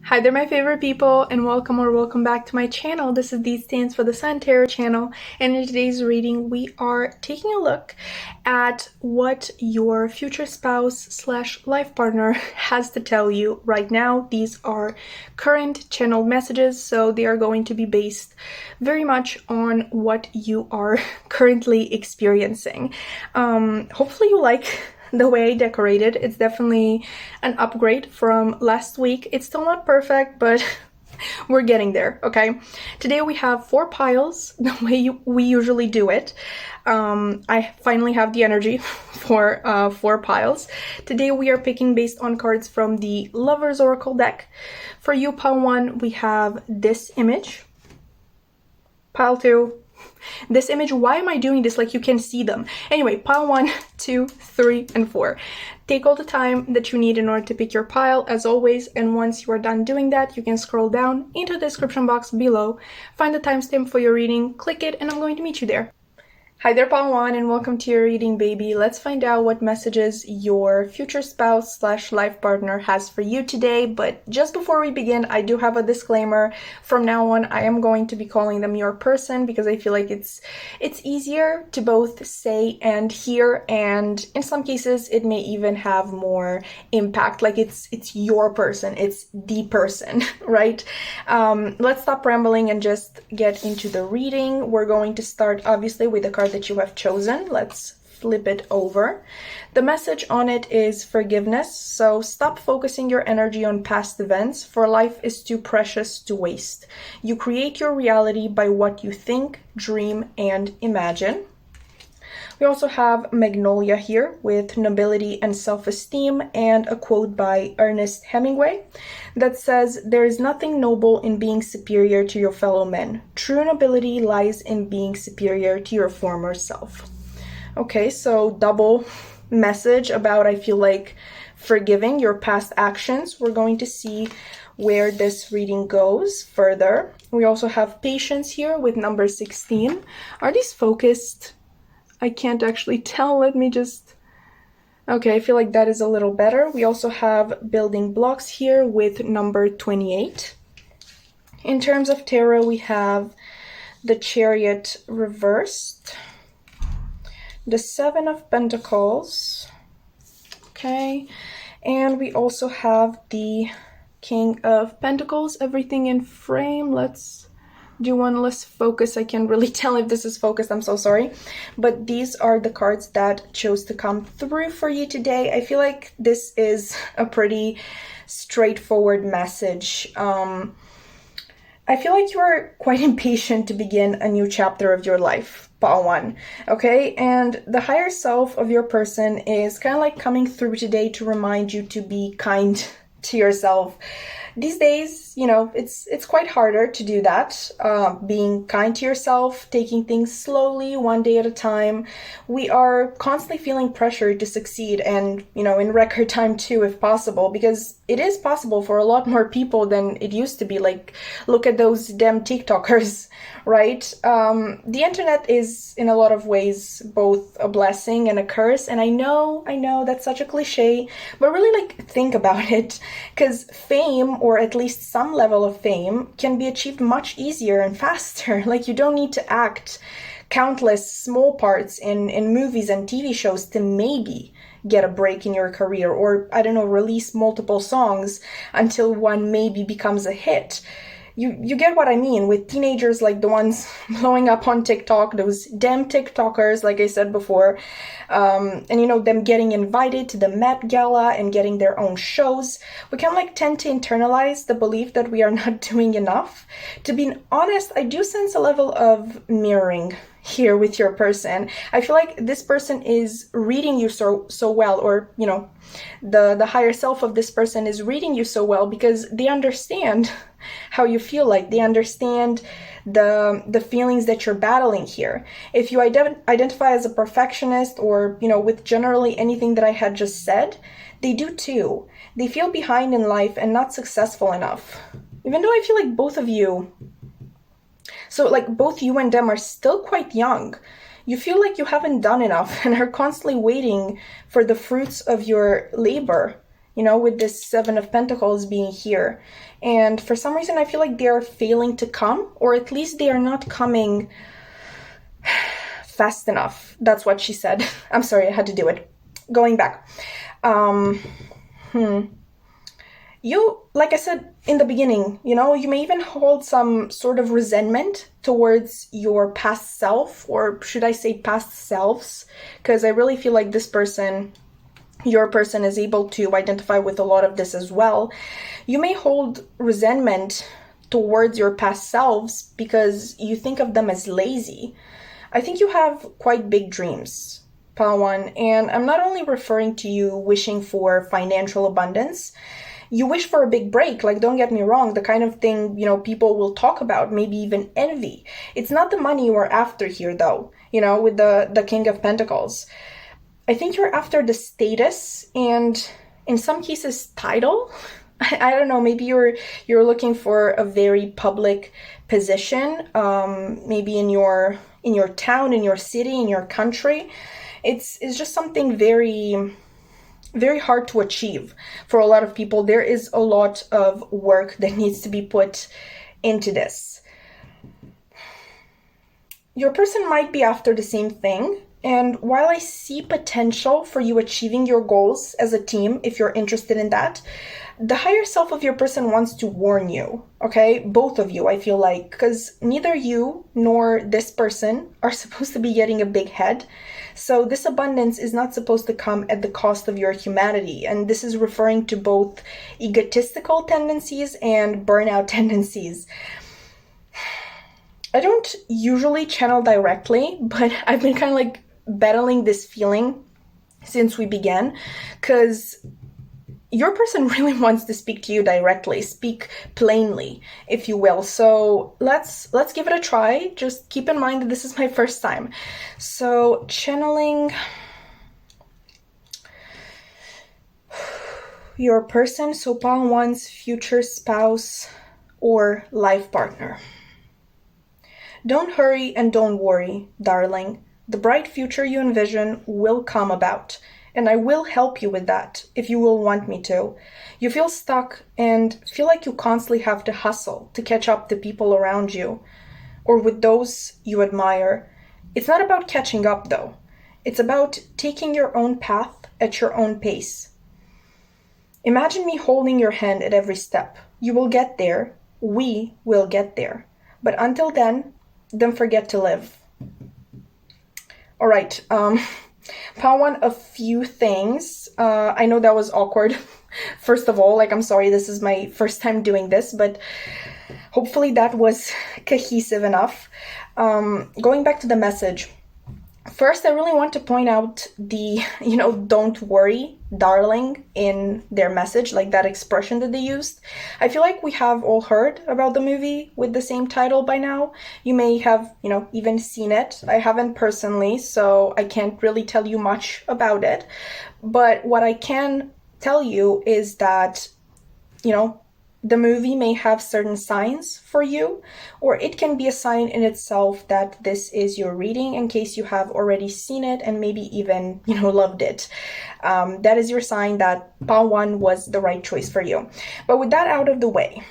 Hi there, my favorite people, and welcome back to my channel. This is D stands for the Sun Tarot channel, and in today's reading we are taking a look at what your future spouse slash life partner has to tell you right now. These are current channeled messages, so they are going to be based very much on what you are currently experiencing. Hopefully you like the way I decorated. It's definitely an upgrade from last week. It's still not perfect, but we're getting there, okay? Today we have 4 piles, the way we usually do it. I finally have the energy for 4 piles. Today we are picking based on cards from the Lover's Oracle deck. For you, pile 1, we have this image. Pile 2, this image. Why am I doing this like you can see them? Anyway, pile 1, 2, 3, and 4. Take all the time that you need in order to pick your pile, as always, and once you are done doing that, you can scroll down into the description box below, find the timestamp for your reading, click it, and I'm going to meet you there. Hi there, pile 1, and welcome to your reading, baby. Let's find out what messages your future spouse slash life partner has for you today. But just before we begin, I do have a disclaimer. From now on, I am going to be calling them your person because I feel like it's easier to both say and hear, and in some cases, it may even have more impact. Like it's your person, it's the person, right? Let's stop rambling and just get into the reading. We're going to start, obviously, with the card that you have chosen. Let's flip it over. The message on it is forgiveness. So stop focusing your energy on past events, for life is too precious to waste. You create your reality by what you think, dream, and imagine. We also have Magnolia here with nobility and self-esteem, and a quote by Ernest Hemingway that says, "There is nothing noble in being superior to your fellow men. True nobility lies in being superior to your former self." Okay, so double message about, I feel like, forgiving your past actions. We're going to see where this reading goes further. We also have patience here with number 16. Are these focused? I can't actually tell. Let me just... Okay, I feel like that is a little better. We also have building blocks here with number 28. In terms of tarot, we have the Chariot reversed, the 7 of Pentacles, okay, and we also have the King of Pentacles. Everything in frame. Let's do one less focus. I can't really tell if this is focused, I'm so sorry, but these are the cards that chose to come through for you today. I feel like this is a pretty straightforward message. I feel like you are quite impatient to begin a new chapter of your life, pile 1, okay? And the higher self of your person is kind of like coming through today to remind you to be kind to yourself. These days, you know, it's quite harder to do that, being kind to yourself, taking things slowly, one day at a time. We are constantly feeling pressure to succeed, and, you know, in record time too, if possible, because it is possible for a lot more people than it used to be. Like, look at those damn TikTokers, right? The internet is, in a lot of ways, both a blessing and a curse, and I know that's such a cliche, but really, like, think about it, because fame, or at least some level of fame, can be achieved much easier and faster. Like, you don't need to act countless small parts in movies and TV shows to maybe get a break in your career, or, I don't know, release multiple songs until one maybe becomes a hit. You get what I mean, with teenagers like the ones blowing up on TikTok, those damn TikTokers, like I said before, and, you know, them getting invited to the Met Gala and getting their own shows. We can, like, tend to internalize the belief that we are not doing enough. To be honest, I do sense a level of mirroring here with your person. I feel like this person is reading you so well, or, you know, the higher self of this person is reading you so well because they understand how you feel. Like, they understand the feelings that you're battling here. If you identify as a perfectionist, or, you know, with generally anything that I had just said, they do too. They feel behind in life and not successful enough. Even though I feel like both of you, so, like, both you and them are still quite young. You feel like you haven't done enough and are constantly waiting for the fruits of your labor, you know, with this Seven of Pentacles being here. And for some reason, I feel like they are failing to come, or at least they are not coming fast enough. That's what she said. I'm sorry, I had to do it. Going back. You, like I said in the beginning, you know, you may even hold some sort of resentment towards your past self, or should I say past selves? Because I really feel like this person, your person, is able to identify with a lot of this as well. You may hold resentment towards your past selves because you think of them as lazy. I think you have quite big dreams, Pawan, and I'm not only referring to you wishing for financial abundance. You wish for a big break, like, don't get me wrong, the kind of thing, you know, people will talk about, maybe even envy. It's not the money we're after here, though, you know, with the King of Pentacles. I think you're after the status and, in some cases, title. I don't know, maybe you're looking for a very public position, maybe in your town, in your city, in your country. It's just something very, very hard to achieve for a lot of people. There is a lot of work that needs to be put into this. Your person might be after the same thing. And while I see potential for you achieving your goals as a team, if you're interested in that, the higher self of your person wants to warn you, okay? Both of you, I feel like, because neither you nor this person are supposed to be getting a big head. So this abundance is not supposed to come at the cost of your humanity. And this is referring to both egotistical tendencies and burnout tendencies. I don't usually channel directly, but I've been kind of like battling this feeling since we began, because your person really wants to speak to you directly, speak plainly, if you will. So let's give it a try. Just keep in mind that this is my first time. So channeling your person, so Paul wants future spouse or life partner. Don't hurry and don't worry, darling. The bright future you envision will come about, and I will help you with that if you will want me to. You feel stuck and feel like you constantly have to hustle to catch up to people around you or with those you admire. It's not about catching up, though. It's about taking your own path at your own pace. Imagine me holding your hand at every step. You will get there. We will get there. But until then, don't forget to live. All right, Pawan, a few things. I know that was awkward. First of all, like, I'm sorry, this is my first time doing this, but hopefully that was cohesive enough. Going back to the message. First, I really want to point out the, don't worry, darling, in their message, like that expression that they used. I feel like we have all heard about the movie with the same title by now. You may have, even seen it. I haven't personally, so I can't really tell you much about it. But what I can tell you is that, the movie may have certain signs for you, or it can be a sign in itself that this is your reading in case you have already seen it and maybe even, loved it. That is your sign that Pawan was the right choice for you. But with that out of the way,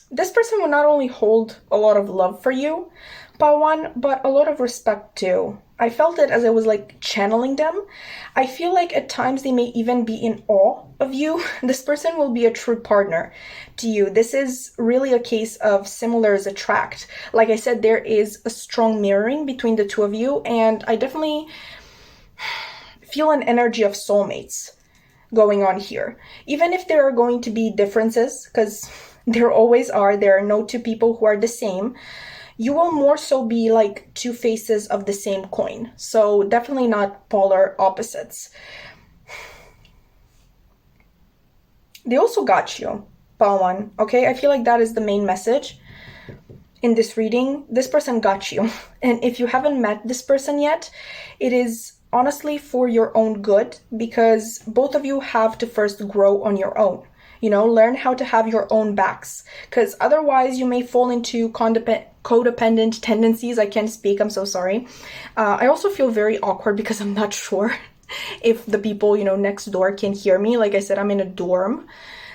this person will not only hold a lot of love for you, Pawan, but a lot of respect too. I felt it as I was channeling them. I feel like at times they may even be in awe of you. This person will be a true partner to you. This is really a case of similars attract. Like I said, there is a strong mirroring between the two of you, and I definitely feel an energy of soulmates going on here. Even if there are going to be differences, because there always are, there are no two people who are the same. You will more so be like two faces of the same coin. So definitely not polar opposites. They also got you, Pawan, okay? I feel like that is the main message in this reading. This person got you. And if you haven't met this person yet, it is honestly for your own good, because both of you have to first grow on your own. Learn how to have your own backs, because otherwise you may fall into codependent tendencies. I can't speak, I'm so sorry. I also feel very awkward because I'm not sure if the people, you know, next door can hear me. Like I said, I'm in a dorm.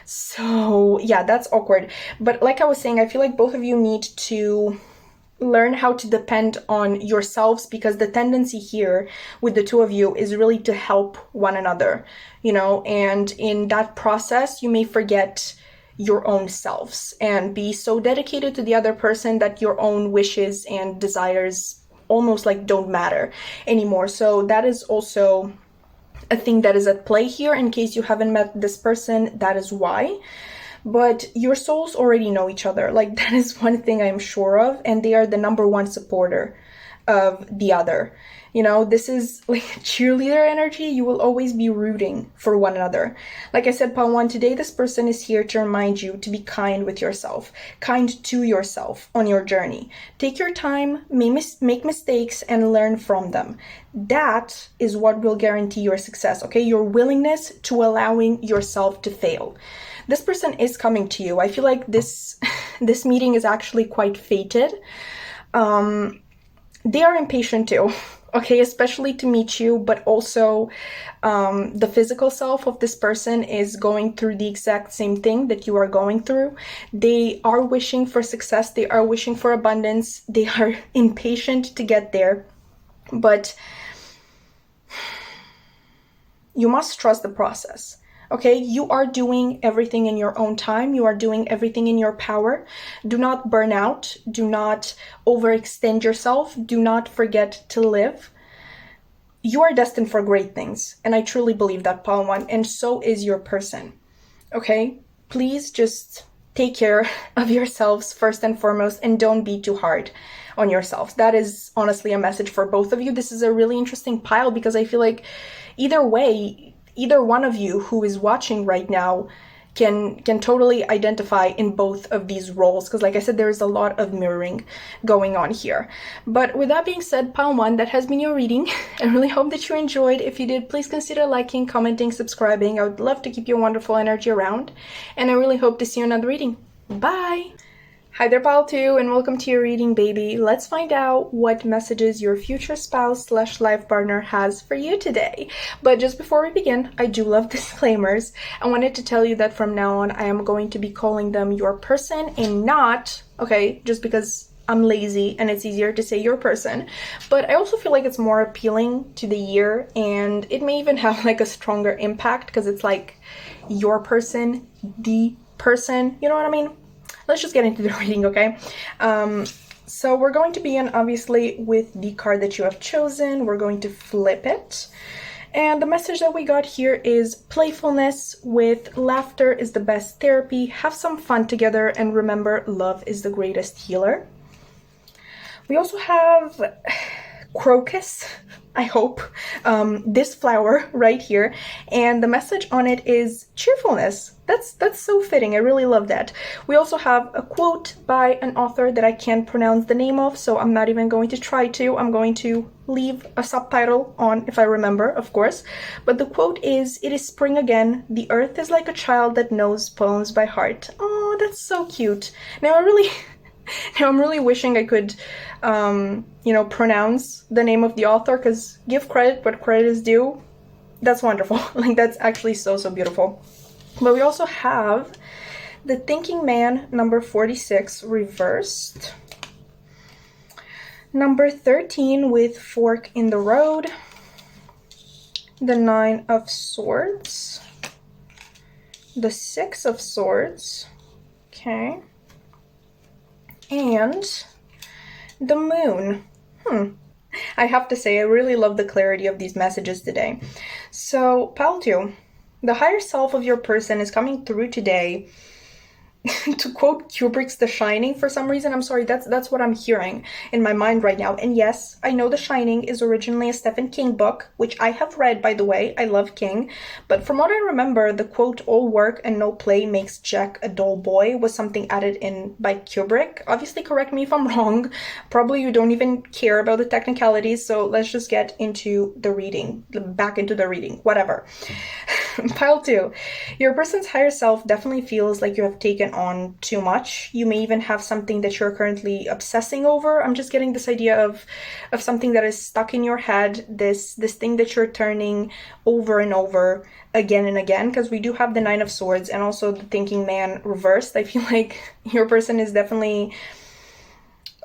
So yeah, that's awkward. But like I was saying, I feel like both of you need to learn how to depend on yourselves, because the tendency here with the two of you is really to help one another, you know, and in that process, you may forget your own selves and be so dedicated to the other person that your own wishes and desires almost like don't matter anymore. So that is also a thing that is at play here. In case you haven't met this person, that is why. But your souls already know each other. Like, that is one thing I'm sure of, and they are the number one supporter of the other. You know, this is like cheerleader energy. You will always be rooting for one another. Like I said, Pawan, today this person is here to remind you to be kind with yourself, kind to yourself on your journey. Take your time, make mistakes, and learn from them. That is what will guarantee your success, okay? Your willingness to allowing yourself to fail. This person is coming to you. I feel like this meeting is actually quite fated. They are impatient too, okay, especially to meet you, but also the physical self of this person is going through the exact same thing that you are going through. They are wishing for success. They are wishing for abundance. They are impatient to get there, but you must trust the process. Okay, you are doing everything in your own time. You are doing everything in your power. Do not burn out. Do not overextend yourself. Do not forget to live. You are destined for great things. And I truly believe that, Pawan, and so is your person. Okay, please just take care of yourselves first and foremost, and don't be too hard on yourselves. That is honestly a message for both of you. This is a really interesting pile, because I feel like either way, either one of you who is watching right now can totally identify in both of these roles, because like I said, there is a lot of mirroring going on here. But with that being said, Pile 1, that has been your reading. I really hope that you enjoyed. If you did, please consider liking, commenting, subscribing. I would love to keep your wonderful energy around, and I really hope to see you in another reading. Bye! Hi there, Pile 2, and welcome to your reading, baby. Let's find out what messages your future spouse / life partner has for you today. But just before we begin, I do love disclaimers. I wanted to tell you that from now on, I am going to be calling them your person and not, okay, just because I'm lazy and it's easier to say your person. But I also feel like it's more appealing to the year, and it may even have like a stronger impact because it's like your person, the person, you know what I mean? Let's just get into the reading, okay? So we're going to begin, obviously, with the card that you have chosen. We're going to flip it. And the message that we got here is playfulness with laughter is the best therapy. Have some fun together, and remember, love is the greatest healer. We also have crocus, I hope, this flower right here, and the message on it is cheerfulness. That's so fitting. I really love that. We also have a quote by an author that I can't pronounce the name of, so I'm not even going to try to. I'm going to leave a subtitle on if I remember, of course. But the quote is, "It is spring again. The earth is like a child that knows poems by heart." Oh, that's so cute. Now I'm really wishing I could, pronounce the name of the author, because give credit what credit is due. That's wonderful. Like, that's actually so, so beautiful. But we also have the Thinking Man, number 46, reversed. Number 13 with Fork in the Road. The 9 of Swords. The 6 of Swords. Okay. And the Moon. I have to say, I really love the clarity of these messages today. So, Pile 2, the higher self of your person is coming through today. To quote Kubrick's The Shining, for some reason, I'm sorry, that's what I'm hearing in my mind right now. And yes, I know The Shining is originally a Stephen King book, which I have read, by the way. I love King. But from what I remember, the quote, "all work and no play makes Jack a dull boy," was something added in by Kubrick. Obviously, correct me if I'm wrong. Probably you don't even care about the technicalities, so let's just get into the reading. Back into the reading, whatever. Pile 2. Your person's higher self definitely feels like you have taken on too much. You may even have something that you're currently obsessing over. I'm just getting this idea of something that is stuck in your head, this thing that you're turning over and over again and again, because we do have the Nine of Swords and also the Thinking Man reversed. I feel like your person is definitely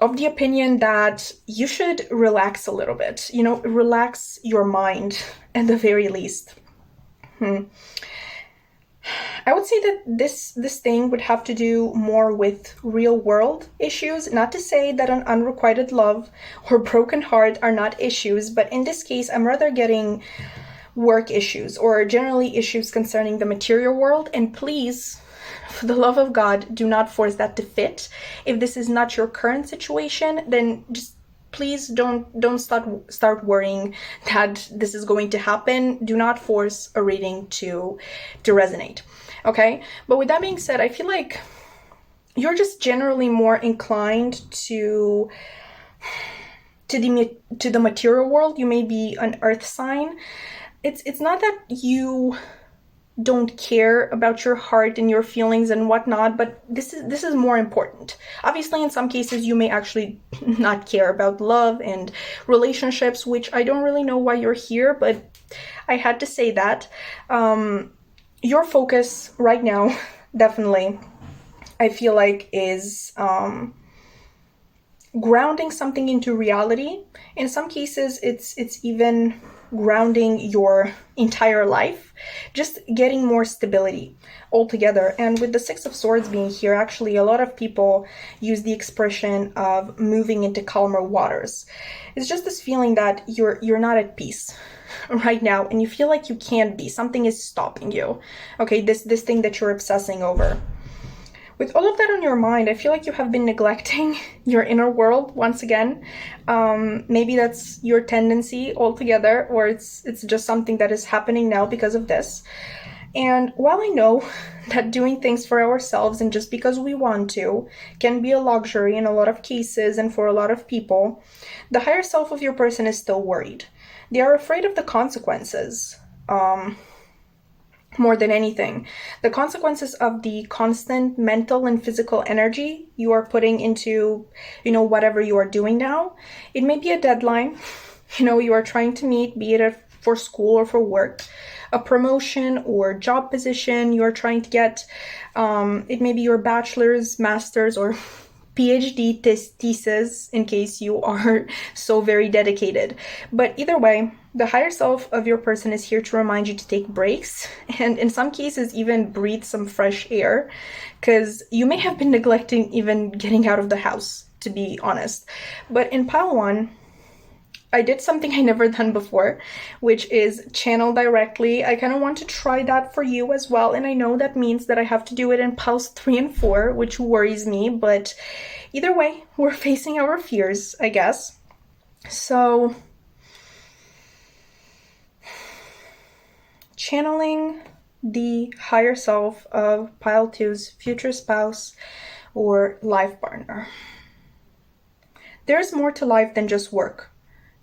of the opinion that you should relax a little bit. You know, relax your mind at the very least. I would say that this thing would have to do more with real world issues. Not to say that an unrequited love or broken heart are not issues, but in this case, I'm rather getting work issues or generally issues concerning the material world. And please, for the love of God, do not force that to fit. If this is not your current situation, then just please don't start worrying that this is going to happen. Do not force a reading to resonate. Okay? But with that being said, I feel like you're just generally more inclined to the material world. You may be an earth sign. It's not that you don't care about your heart and your feelings and whatnot, but this is more important. Obviously, in some cases, you may actually not care about love and relationships, which I don't really know why you're here, but I had to say that. Your focus right now, definitely, I feel like is grounding something into reality. In some cases, it's even grounding your entire life, just getting more stability altogether. And with the Six of Swords being here, actually a lot of people use the expression of moving into calmer waters. It's just this feeling that you're not at peace right now and you feel like you can't be. Something is stopping you. Okay, this thing that you're obsessing over. With all of that on your mind, I feel like you have been neglecting your inner world once again. Maybe that's your tendency altogether, or it's just something that is happening now because of this. And while I know that doing things for ourselves and just because we want to can be a luxury in a lot of cases and for a lot of people, the higher self of your person is still worried. They are afraid of the consequences. More than anything, the consequences of the constant mental and physical energy you are putting into, whatever you are doing now. It may be a deadline, you are trying to meet, be it for school or for work, a promotion or job position you are trying to get. It may be your bachelor's, master's, or PhD thesis in case you are so very dedicated. But either way, the higher self of your person is here to remind you to take breaks and in some cases even breathe some fresh air, because you may have been neglecting even getting out of the house, to be honest. But in pile 1, I did something I never done before, which is channel directly. I kind of want to try that for you as well. And I know that means that I have to do it in piles 3 and 4, which worries me. But either way, we're facing our fears, I guess. So, channeling the higher self of pile 2's future spouse or life partner. There's more to life than just work.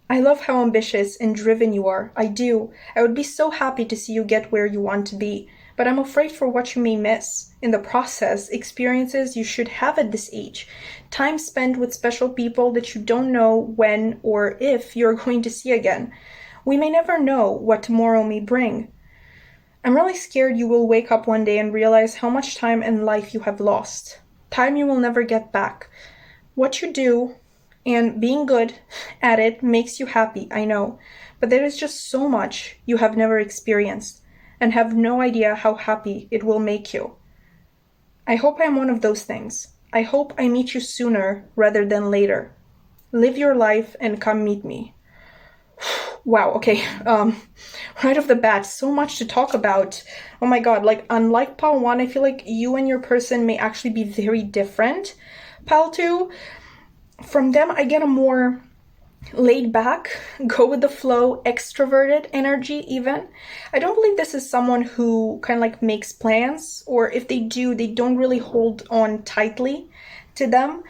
I love how ambitious and driven you are. I do. I would be so happy to see you get where you want to be. But I'm afraid for what you may miss. In the process, experiences you should have at this age. Time spent with special people that you don't know when or if you're going to see again. We may never know what tomorrow may bring. I'm really scared you will wake up one day and realize how much time and life you have lost. Time you will never get back. What you do and being good at it makes you happy, I know. But there is just so much you have never experienced and have no idea how happy it will make you. I hope I'm one of those things. I hope I meet you sooner rather than later. Live your life and come meet me. Wow, okay. Right off the bat, so much to talk about. Oh my god, like unlike pile 1, I feel like you and your person may actually be very different. Pile 2, from them, I get a more laid back, go with the flow, extroverted energy even. I don't believe this is someone who kind of like makes plans, or if they do, they don't really hold on tightly to them.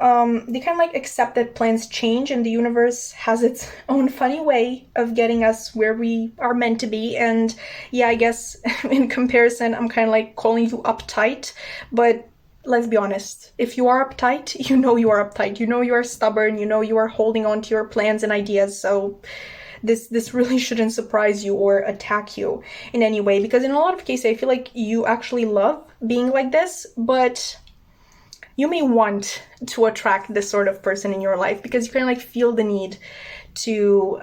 they kind of like accept that plans change and the universe has its own funny way of getting us where we are meant to be. And yeah, I guess in comparison, I'm kind of like calling you uptight, but let's be honest, if you are uptight, you know you are uptight, you know you are stubborn, you know you are holding on to your plans and ideas. So this really shouldn't surprise you or attack you in any way, because in a lot of cases I feel like you actually love being like this, but you may want to attract this sort of person in your life because you kind of like feel the need to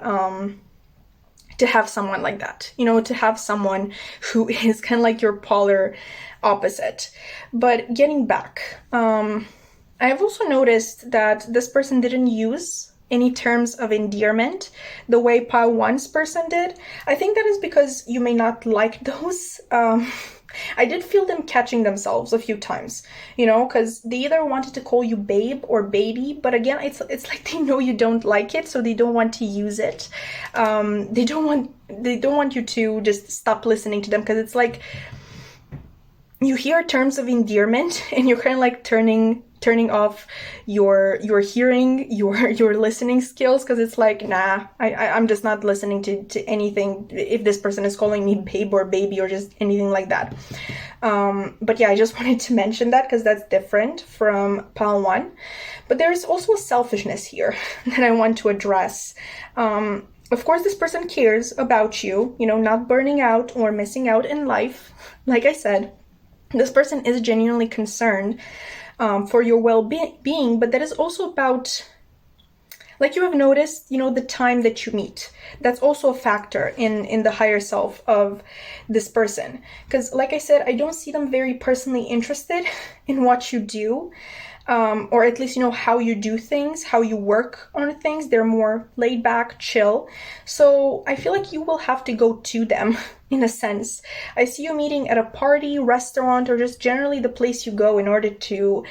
have someone like that, you know, to have someone who is kind of like your polar opposite. But getting back, I've also noticed that this person didn't use any terms of endearment the way pile one's person did. I think that is because you may not like those. I did feel them catching themselves a few times, you know, because they either wanted to call you babe or baby, but again, it's like they know you don't like it, so they don't want to use it. They don't want you to just stop listening to them, because it's like you hear terms of endearment and you're kind of like turning off your hearing, your listening skills, because it's like, nah, I'm just not listening to anything if this person is calling me babe or baby or just anything like that. But yeah, I just wanted to mention that because that's different from pile one. But there's also a selfishness here that I want to address. Of course, this person cares about you, you know, not burning out or missing out in life. Like I said, this person is genuinely concerned for your well-being, but that is also about, like you have noticed, you know, the time that you meet. That's also a factor in the higher self of this person. Because like I said, I don't see them very personally interested in what you do, or at least, you know, how you do things, how you work on things. They're more laid back, chill. So I feel like you will have to go to them in a sense. I see you meeting at a party, restaurant, or just generally the place you go in order to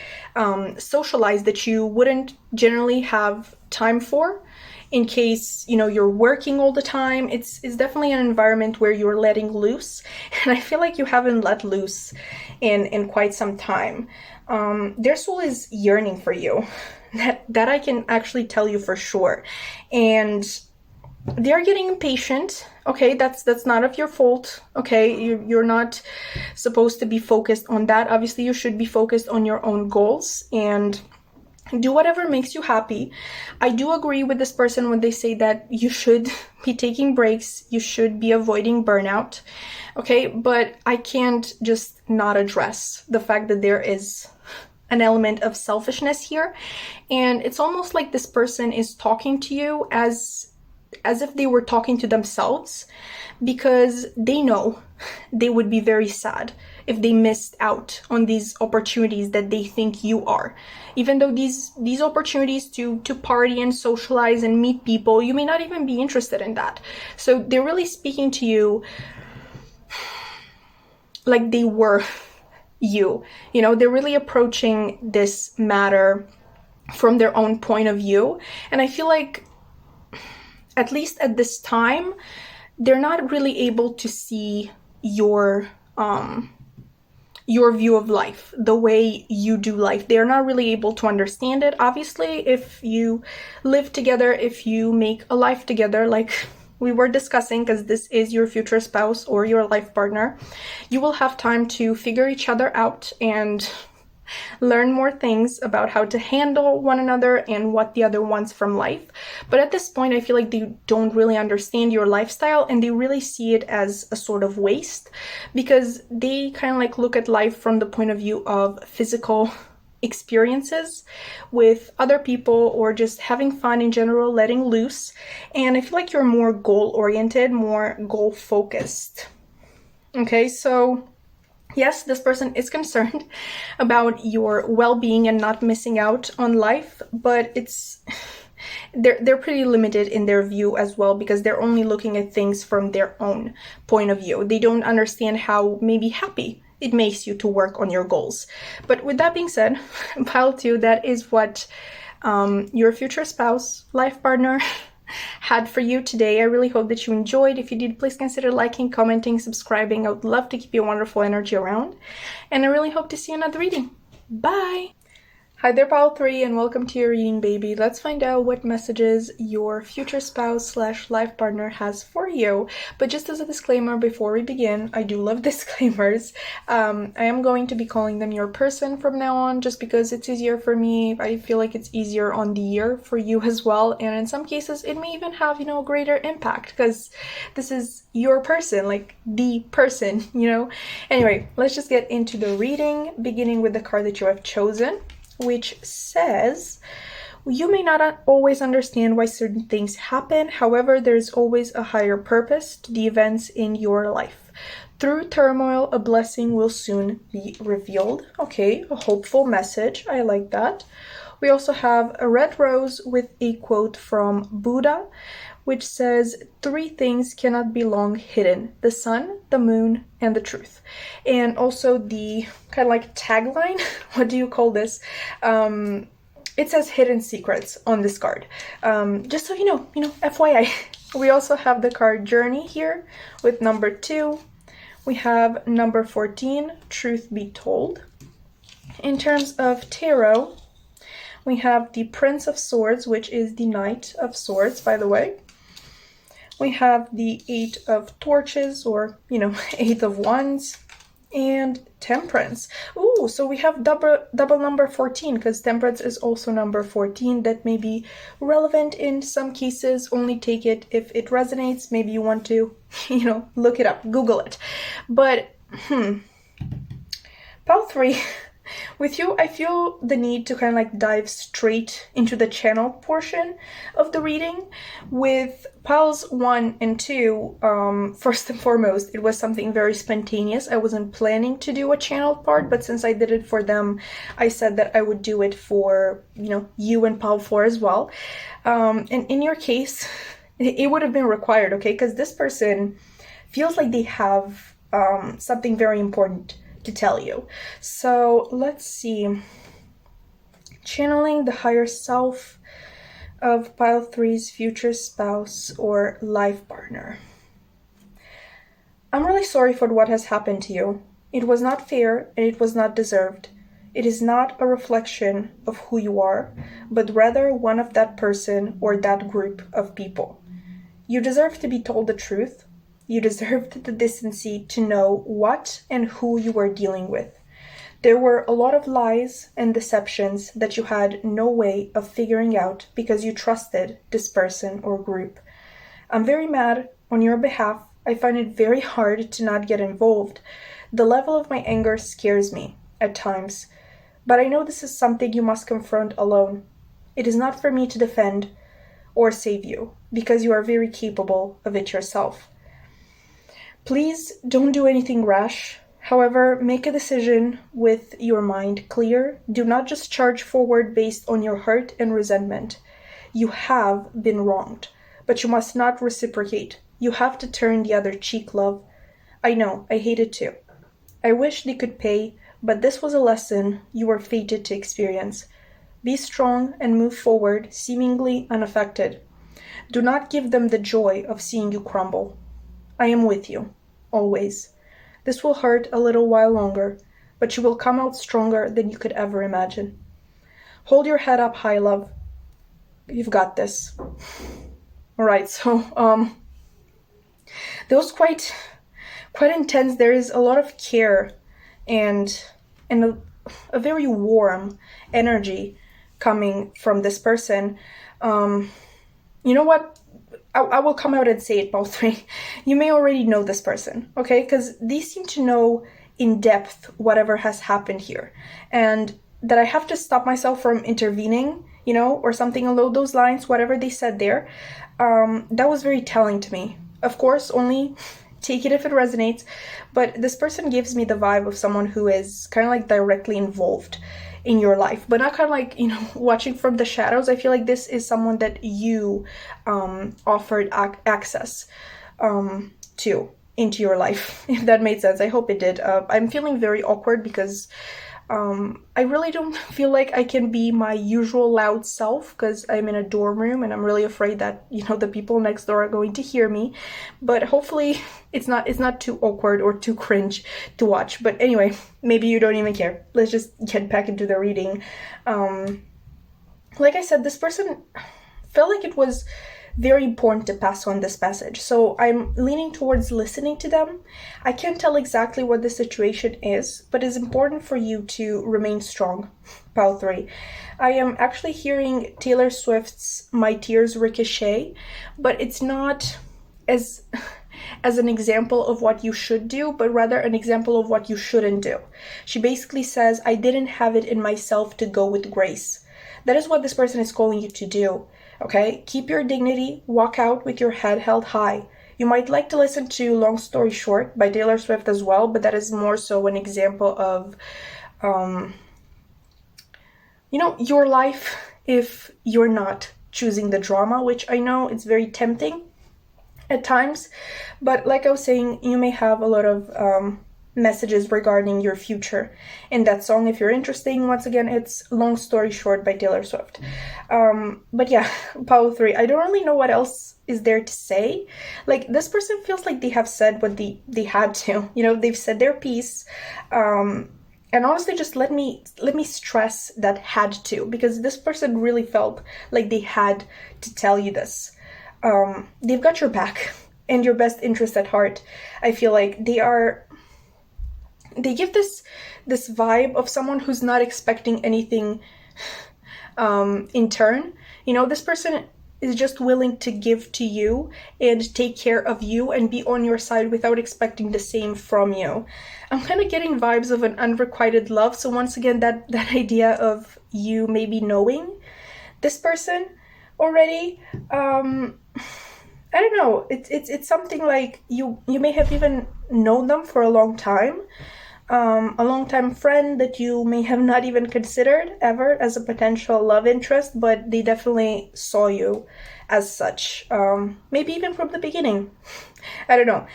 socialize that you wouldn't generally have time for in case, you know, you're working all the time. It's definitely an environment where you're letting loose, and I feel like you haven't let loose in quite some time. Their soul is yearning for you. That I can actually tell you for sure. And they're getting impatient. Okay, that's not of your fault. Okay, you're not supposed to be focused on that. Obviously, you should be focused on your own goals and do whatever makes you happy. I do agree with this person when they say that you should be taking breaks, you should be avoiding burnout. Okay, but I can't just not address the fact that there is an element of selfishness here. And it's almost like this person is talking to you as if they were talking to themselves, because they know they would be very sad if they missed out on these opportunities that they think you are. Even though these opportunities to party and socialize and meet people, you may not even be interested in that. So they're really speaking to you like they were you. You know, they're really approaching this matter from their own point of view. And I feel like, at least at this time, they're not really able to see your view of life, the way you do life. They're not really able to understand it. Obviously, if you live together, if you make a life together, like we were discussing, because this is your future spouse or your life partner, you will have time to figure each other out and learn more things about how to handle one another and what the other wants from life. But at this point, I feel like they don't really understand your lifestyle, and they really see it as a sort of waste, because they kind of like look at life from the point of view of physical experiences with other people, or just having fun in general, letting loose. And I feel like you're more goal-oriented, more goal-focused. Okay, so yes, this person is concerned about your well-being and not missing out on life, but they're pretty limited in their view as well, because they're only looking at things from their own point of view. They don't understand how maybe happy it makes you to work on your goals. But with that being said, pile 2, that is what your future spouse, life partner had for you today. I really hope that you enjoyed. If you did, please consider liking, commenting, subscribing. I would love to keep your wonderful energy around. And I really hope to see you in another reading. Bye! Hi there, Pile 3, and welcome to your reading, baby. Let's find out what messages your future spouse slash life partner has for you. But just as a disclaimer before we begin, I do love disclaimers. I am going to be calling them your person from now on, just because it's easier for me. I feel like it's easier on the ear for you as well. And in some cases, it may even have, a greater impact, because this is your person, like the person. Anyway, let's just get into the reading, beginning with the card that you have chosen, which says, you may not always understand why certain things happen. However, there's always a higher purpose to the events in your life. Through turmoil, a blessing will soon be revealed. Okay, a hopeful message. I like that. We also have a red rose with a quote from Buddha, which says, 3 things cannot be long hidden: the sun, the moon, and the truth. And also the kind of like tagline, what do you call this? It says hidden secrets on this card. Just so you know, FYI. We also have the card Journey here with number 2. We have number 14, Truth Be Told. In terms of tarot, we have the Prince of Swords, which is the Knight of Swords, by the way. We have the 8 of Torches, or, 8 of Wands, and Temperance. Ooh, so we have double number 14, because Temperance is also number 14. That may be relevant in some cases. Only take it if it resonates. Maybe you want to, look it up, Google it. But, Pile 3... With you, I feel the need to kind of like dive straight into the channel portion of the reading. With piles 1 and 2, first and foremost, it was something very spontaneous. I wasn't planning to do a channel part, but since I did it for them, I said that I would do it for, you and pile 4 as well. And in your case, it would have been required, okay? Because this person feels like they have something very important to tell you. So let's see. Channeling the higher self of pile 3's future spouse or life partner. I'm really sorry for what has happened to you. It was not fair and it was not deserved. It is not a reflection of who you are, but rather one of that person or that group of people. You deserve to be told the truth. You deserved the decency to know what and who you were dealing with. There were a lot of lies and deceptions that you had no way of figuring out because you trusted this person or group. I'm very mad on your behalf. I find it very hard to not get involved. The level of my anger scares me at times, but I know this is something you must confront alone. It is not for me to defend or save you because you are very capable of it yourself. Please don't do anything rash. However, make a decision with your mind clear. Do not just charge forward based on your hurt and resentment. You have been wronged, but you must not reciprocate. You have to turn the other cheek, love. I know, I hate it too. I wish they could pay, but this was a lesson you were fated to experience. Be strong and move forward, seemingly unaffected. Do not give them the joy of seeing you crumble. I am with you, always. This will hurt a little while longer, but you will come out stronger than you could ever imagine. Hold your head up high, love. You've got this. Alright, so, that was quite intense. There is a lot of care and a very warm energy coming from this person. You know what? I will come out and say it, both three. You may already know this person, okay? Because these seem to know in depth whatever has happened here. And that I have to stop myself from intervening, or something along those lines, whatever they said there. That was very telling to me. Of course, only take it if it resonates. But this person gives me the vibe of someone who is kind of like directly involved in your life, but not kind of like, watching from the shadows. I feel like this is someone that you offered access to into your life, if that made sense. I hope it did. I'm feeling very awkward because I really don't feel like I can be my usual loud self because I'm in a dorm room and I'm really afraid that, you know, the people next door are going to hear me. But hopefully it's not too awkward or too cringe to watch. But anyway, maybe you don't even care. Let's just get back into the reading. Like I said, this person felt like it was very important to pass on this message. So I'm leaning towards listening to them. I can't tell exactly what the situation is, but it's important for you to remain strong. Pile 3. I am actually hearing Taylor Swift's My Tears Ricochet, but it's not as an example of what you should do, but rather an example of what you shouldn't do. She basically says, I didn't have it in myself to go with grace. That is what this person is calling you to do. Okay, keep your dignity, walk out with your head held high. You might like to listen to Long Story Short by Taylor Swift as well, but that is more so an example of, you know, your life if you're not choosing the drama, which I know it's very tempting at times, but like I was saying, you may have a lot of messages regarding your future in that song. If you're interested, once again, it's Long Story Short by Taylor Swift. But yeah, Power 3, I don't really know what else is there to say. Like, this person feels like they have said what they had to, you know, they've said their piece. And honestly, just let me stress that had to, because this person really felt like they had to tell you this. They've got your back and your best interest at heart. I feel like they give this vibe of someone who's not expecting anything in turn. You know, this person is just willing to give to you and take care of you and be on your side without expecting the same from you. I'm kind of getting vibes of an unrequited love. So once again, that idea of you maybe knowing this person already. I don't know. It's something like you may have even known them for a long time. A long-time friend that you may have not even considered ever as a potential love interest, but they definitely saw you as such, maybe even from the beginning. I don't know.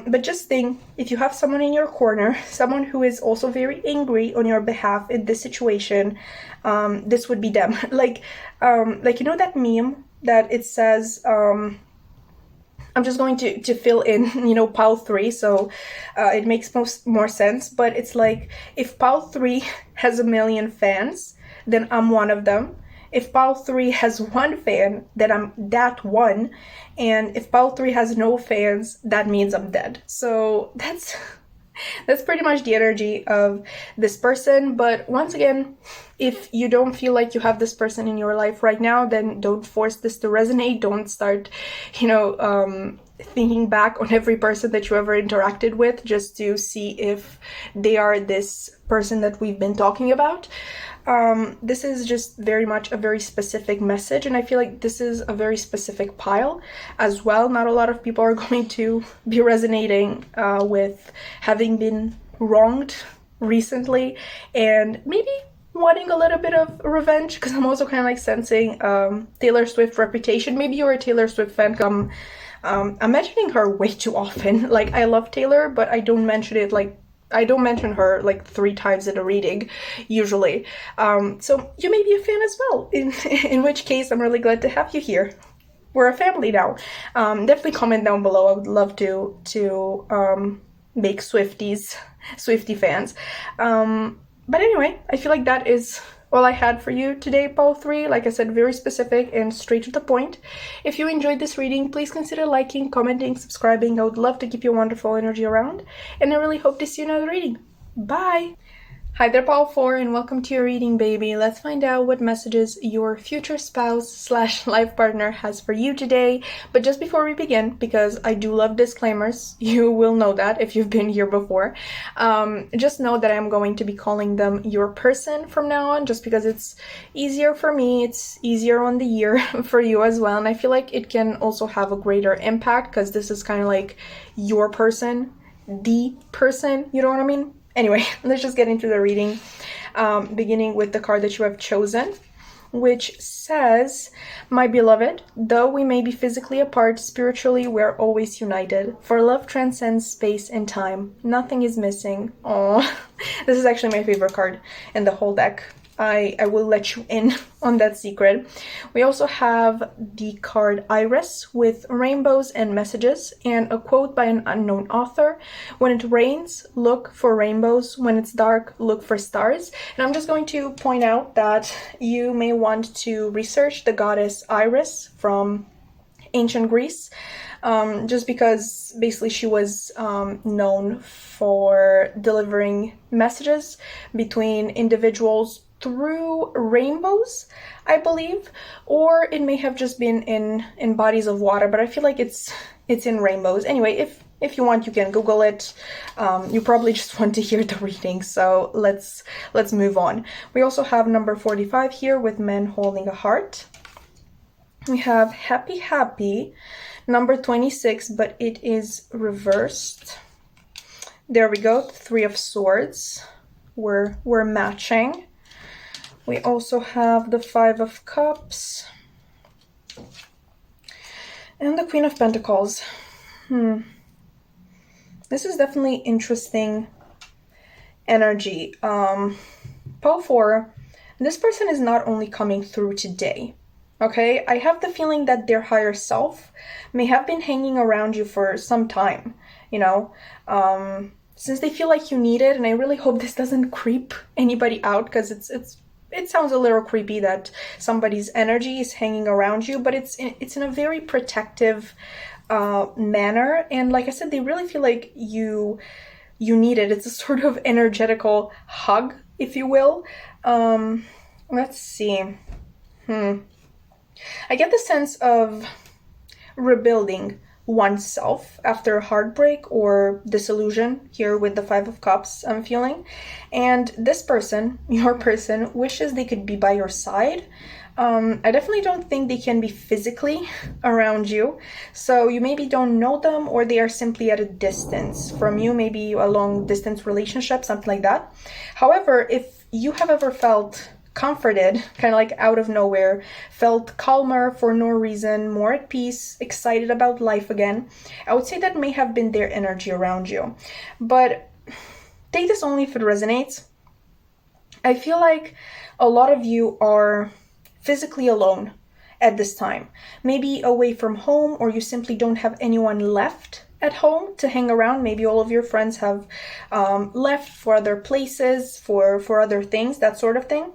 But just think, if you have someone in your corner, someone who is also very angry on your behalf in this situation, this would be them. Like you know that meme that it says, I'm just going to fill in, you know, Pile 3, so it makes more sense. But it's like, if Pile 3 has 1 million fans, then I'm one of them. If Pile 3 has 1 fan, then I'm that one. And if Pile 3 has no fans, that means I'm dead. So that's pretty much the energy of this person. But once again, if you don't feel like you have this person in your life right now, then don't force this to resonate. Don't start, you know, thinking back on every person that you ever interacted with just to see if they are this person that we've been talking about. This is just very much a very specific message, and I feel like this is a very specific pile as well. Not a lot of people are going to be resonating with having been wronged recently and maybe wanting a little bit of revenge, because I'm also kind of like sensing Taylor Swift reputation. Maybe you're a Taylor Swift fan. I'm mentioning her way too often. Like, I love Taylor, but I don't mention her like 3 times in a reading usually. So you may be a fan as well, in which case I'm really glad to have you here. We're a family now. Definitely comment down below. I would love to make Swiftie fans. But anyway, I feel like that is all I had for you today, Pile 3. Like I said, very specific and straight to the point. If you enjoyed this reading, please consider liking, commenting, subscribing. I would love to keep your wonderful energy around. And I really hope to see you in another reading. Bye! Hi there, Pile 4, and welcome to your reading, baby. Let's find out what messages your future spouse / life partner has for you today. But just before we begin, because I do love disclaimers, you will know that if you've been here before, just know that I'm going to be calling them your person from now on, just because it's easier for me, it's easier on the ear for you as well, and I feel like it can also have a greater impact, because this is kind of like your person, the person, you know what I mean? Anyway, let's just get into the reading, beginning with the card that you have chosen, which says, "My beloved, though we may be physically apart, spiritually we are always united. For love transcends space and time. Nothing is missing." Oh, this is actually my favorite card in the whole deck. I will let you in on that secret. We also have the card Iris with rainbows and messages, and a quote by an unknown author. "When it rains, look for rainbows. When it's dark, look for stars." And I'm just going to point out that you may want to research the goddess Iris from ancient Greece, just because basically she was known for delivering messages between individuals through rainbows, I believe, or it may have just been in bodies of water, but I feel like it's in rainbows. Anyway, if you want, you can Google it. You probably just want to hear the reading, so let's move on. We also have number 45 here with men holding a heart. We have happy happy, number 26, but it is reversed. There we go, 3 of Swords. We're matching. We also have the 5 of Cups and the Queen of Pentacles. This is definitely interesting energy. Pole 4, this person is not only coming through today, okay? I have the feeling that their higher self may have been hanging around you for some time, you know, since they feel like you need it. And I really hope this doesn't creep anybody out, because it sounds a little creepy that somebody's energy is hanging around you, but it's in a very protective manner. And like I said, they really feel like you need it. It's a sort of energetical hug, if you will. Let's see. I get the sense of rebuilding oneself after heartbreak or disillusion here with the 5 of Cups I'm feeling. And this person, your person, wishes they could be by your side. I definitely don't think they can be physically around you. So you maybe don't know them, or they are simply at a distance from you, maybe a long distance relationship, something like that. However, if you have ever felt comforted, kind of like out of nowhere, felt calmer for no reason, more at peace, excited about life again, I would say that may have been their energy around you. But take this only if it resonates. I feel like a lot of you are physically alone at this time, maybe away from home, or you simply don't have anyone left at home to hang around. Maybe all of your friends have left for other places, for other things, that sort of thing.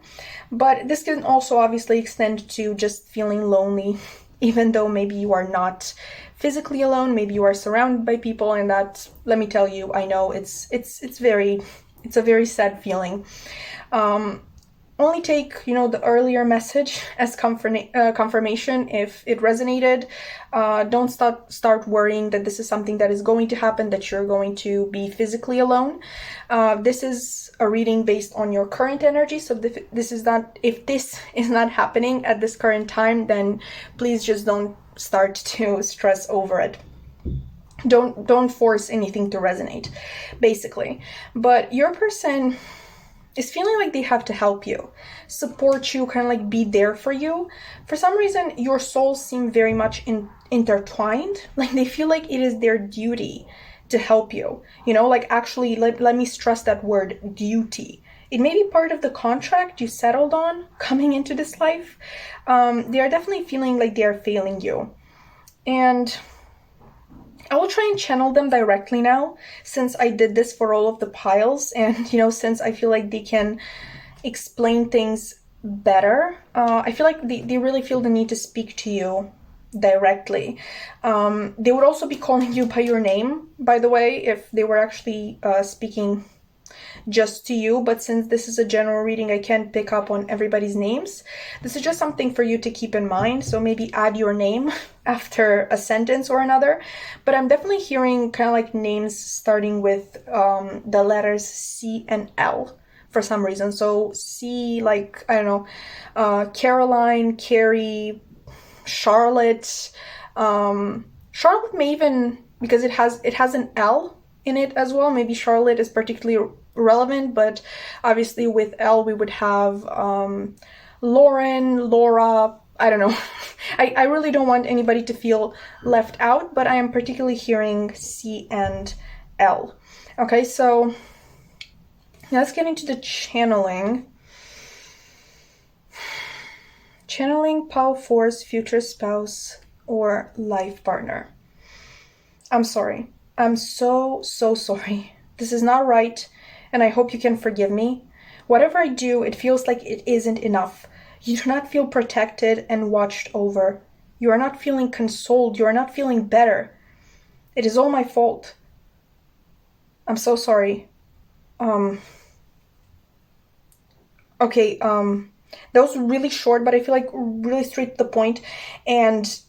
But this can also obviously extend to just feeling lonely, even though maybe you are not physically alone. Maybe you are surrounded by people, and that, let me tell you, I know it's a very sad feeling. Only take, the earlier message as confirmation if it resonated. Don't start worrying that this is something that is going to happen, that you're going to be physically alone. This is a reading based on your current energy. So if this is not happening at this current time, then please just don't start to stress over it. Don't force anything to resonate, basically. But your person is feeling like they have to help you, support you, kind of like be there for you. For some reason, your souls seem very much intertwined. Like they feel like it is their duty to help you. Like actually, let me stress that word, duty. It may be part of the contract you settled on coming into this life. They are definitely feeling like they are failing you. And I will try and channel them directly now, since I did this for all of the piles, and since I feel like they can explain things better. I feel like they really feel the need to speak to you directly. They would also be calling you by your name, by the way, if they were actually speaking just to you. But since this is a general reading, I can't pick up on everybody's names. This is just something for you to keep in mind. So maybe add your name after a sentence or another. But I'm definitely hearing kind of like names starting with the letters C and L for some reason. So C, like, I don't know, Caroline, Carrie, Charlotte. Charlotte may even, because it has an L in it as well. Maybe Charlotte is particularly relevant, but obviously with L we would have Lauren, Laura, I don't know. I really don't want anybody to feel left out, but I am particularly hearing C and L. Okay, so let's get into the channeling. Channeling Pal 4's future spouse or life partner. I'm sorry. I'm so sorry. This is not right, and I hope you can forgive me. Whatever I do, it feels like it isn't enough. You do not feel protected and watched over. You are not feeling consoled. You are not feeling better. It is all my fault. I'm so sorry. Okay, that was really short, but I feel like really straight to the point, and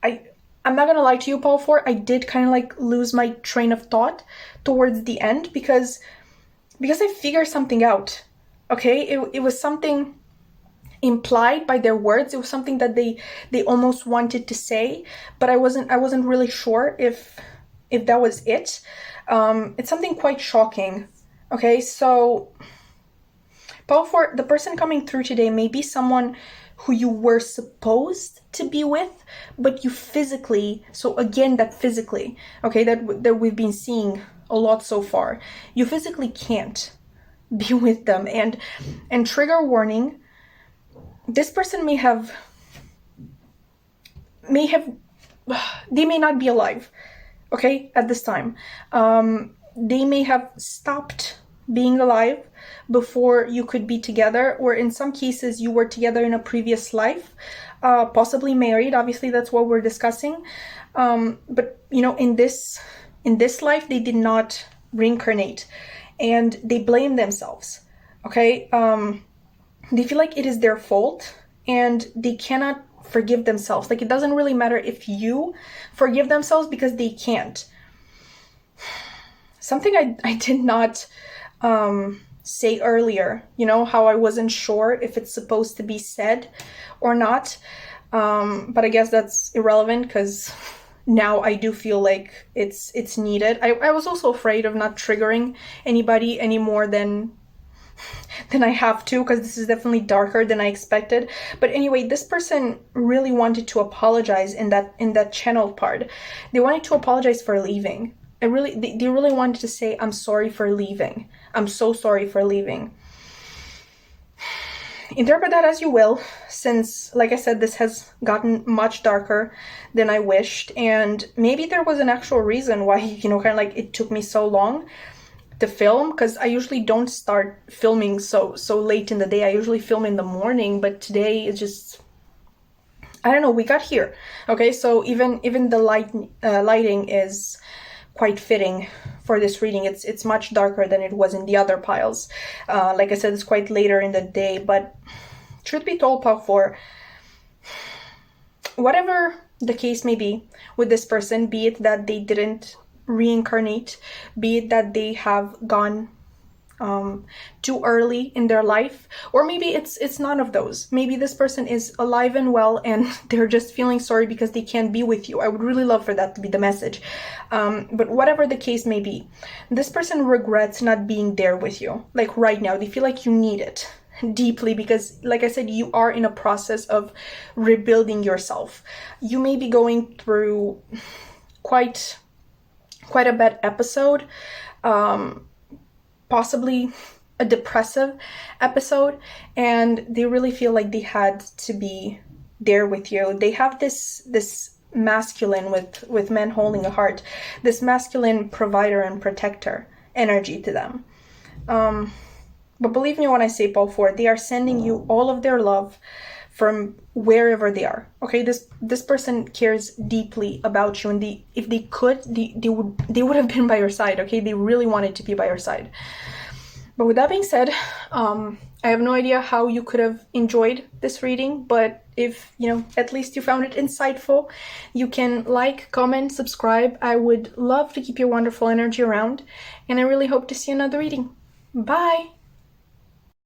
I'm not gonna lie to you, Paul 4, I did kind of like lose my train of thought towards the end because I figured something out. Okay, it was something implied by their words. It was something that they almost wanted to say, but I wasn't really sure if that was it. It's something quite shocking. Okay, so Paul 4, the person coming through today may be someone who you were supposed to be with, but you physically, so again, that physically, okay, that we've been seeing a lot so far, you physically can't be with them. And trigger warning, this person may have, they may not be alive, okay, at this time. They may have stopped being alive before you could be together, or in some cases you were together in a previous life, possibly married. Obviously that's what we're discussing, but you know, in this life they did not reincarnate, and they blame themselves. Okay, they feel like it is their fault, and they cannot forgive themselves. Like, it doesn't really matter if you forgive themselves, because they can't. Something I did not say earlier, you know, how I wasn't sure if it's supposed to be said or not, but I guess that's irrelevant because now I do feel like it's needed. I was also afraid of not triggering anybody any more than I have to, because this is definitely darker than I expected. But anyway, this person really wanted to apologize in that channeled part. They wanted to apologize for leaving. They really wanted to say, I'm sorry for leaving. I'm so sorry for leaving. Interpret that as you will, since, like I said, this has gotten much darker than I wished, and maybe there was an actual reason why, you know, kind of like it took me so long to film, because I usually don't start filming so late in the day. I usually film in the morning, but today it's just, I don't know, we got here. Okay, so even the lighting is quite fitting for this reading. It's much darker than it was in the other piles. Like I said, it's quite later in the day, but truth be told, Pile 4, whatever the case may be with this person, be it that they didn't reincarnate, be it that they have gone too early in their life, or maybe it's none of those. Maybe this person is alive and well and they're just feeling sorry because they can't be with you. I would really love for that to be the message. But whatever the case may be, this person regrets not being there with you. Like right now, they feel like you need it deeply because, like I said, you are in a process of rebuilding yourself. You may be going through quite a bad episode, possibly a depressive episode, and they really feel like they had to be there with you. They have this masculine with men holding a heart, this masculine provider and protector energy to them. But believe me when I say, Paul 4, they are sending you all of their love from wherever they are. Okay, this person cares deeply about you, and if they could, they would have been by your side. Okay, they really wanted to be by your side. But with that being said, I have no idea how you could have enjoyed this reading, but if, you know, at least you found it insightful, you can like, comment, subscribe. I would love to keep your wonderful energy around, and I really hope to see another reading. Bye!